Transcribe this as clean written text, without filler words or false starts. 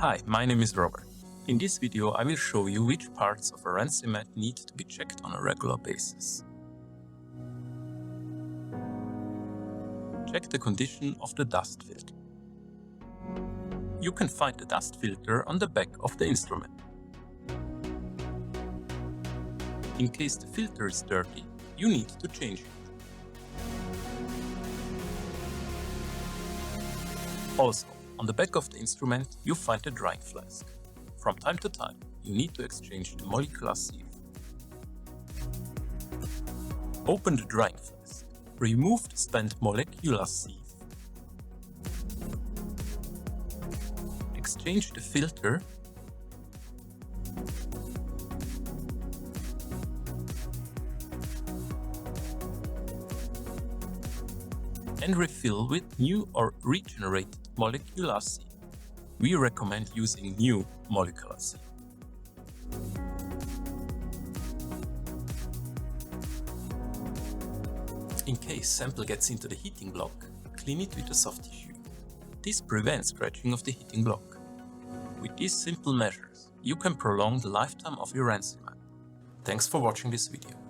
Hi, my name is Robert. In this video I will show you which parts of a Rancimat need to be checked on a regular basis. Check the condition of the dust filter. You can find the dust filter on the back of the instrument. In case the filter is dirty, you need to change it. Also, on the back of the instrument you find the drying flask. From time to time, you need to exchange the molecular sieve. Open the drying flask. Remove the spent molecular sieve. Exchange the filter and refill with new or regenerated molecular sieve. We recommend using new molecular sieve. In case sample gets into the heating block, clean it with a soft tissue. This prevents scratching of the heating block. With these simple measures, you can prolong the lifetime of your Rancimat. Thanks for watching this video.